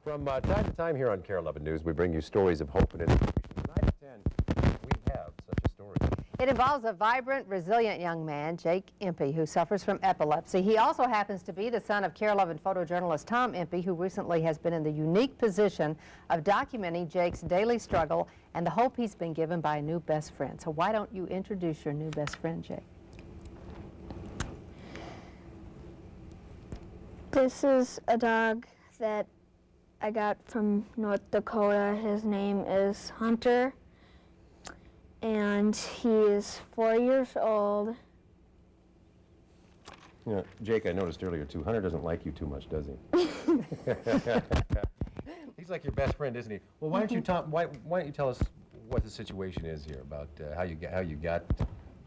From time to time here on Care 11 News, we bring you stories of hope and inspiration. Tonight at 10, we have such a story. It involves a vibrant, resilient young man, Jake Impey, who suffers from epilepsy. He also happens to be the son of Care 11 photojournalist Tom Impey, who recently has been in the unique position of documenting Jake's daily struggle and the hope he's been given by a new best friend. So why don't you introduce your new best friend, Jake? This is a dog that I got from North Dakota. His name is Hunter, and he is 4 years old. You know, Jake, I noticed earlier too, Hunter doesn't like you too much, does he? He's like your best friend, isn't he? Well, why don't you, Tom? Why don't you tell us what the situation is here about how you got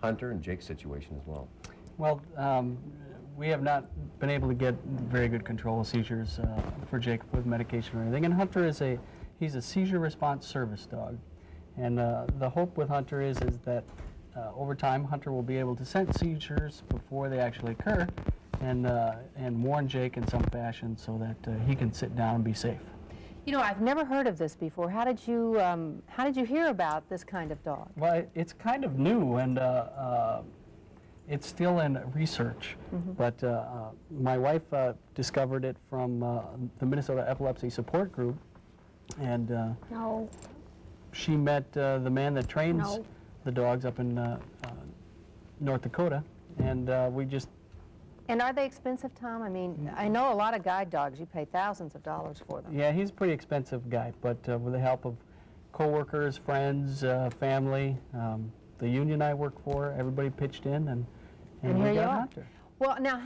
Hunter and Jake's situation as well? Well, we have not been able to get very good control of seizures for Jake with medication or anything. And Hunter he's a seizure response service dog. And the hope with Hunter is that over time, Hunter will be able to sense seizures before they actually occur and warn Jake in some fashion so that he can sit down and be safe. You know, I've never heard of this before. How did you hear about this kind of dog? Well, it's kind of new, and it's still in research, but my wife discovered it from the Minnesota Epilepsy Support Group, and No. she met the man that trains the dogs up in North Dakota, and we just... And are they expensive, Tom? I mean, I know a lot of guide dogs, you pay thousands of dollars for them. Yeah, he's a pretty expensive guy, but with the help of coworkers, friends, family, the union I work for, everybody pitched in, and here we you got are. Hunter. Well, now,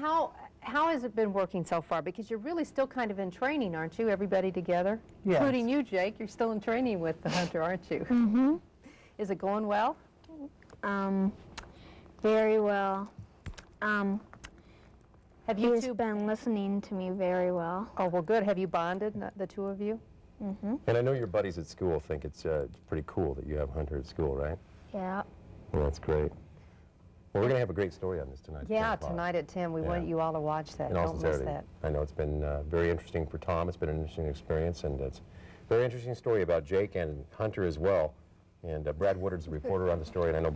how has it been working so far? Because you're really still kind of in training, aren't you? Everybody together? Yes. Including you, Jake. You're still in training with the Hunter, aren't you? Mm-hmm. Is it going well? Very well. Have you He's two been listening to me very well. Oh, well, good. Have you bonded, the two of you? Mm-hmm. And I know your buddies at school think it's pretty cool that you have Hunter at school, right? Yeah. Well, that's great. Well, we're going to have a great story on this tonight. Yeah, tonight at 10. We want you all to watch that. In all Don't miss sincerity, that. I know it's been very interesting for Tom. It's been an interesting experience, and it's a very interesting story about Jake and Hunter as well. And Brad Woodard's the reporter on the story, and I know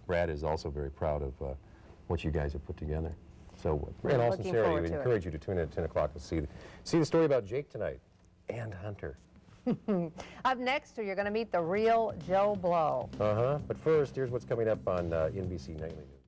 Brad is also very proud of what you guys have put together. So, in all looking sincerity, forward we to it. encourage you to tune in at 10 o'clock to see the story about Jake tonight and Hunter. Up next, you're going to meet the real Joe Blow. But first, here's what's coming up on NBC Nightly News.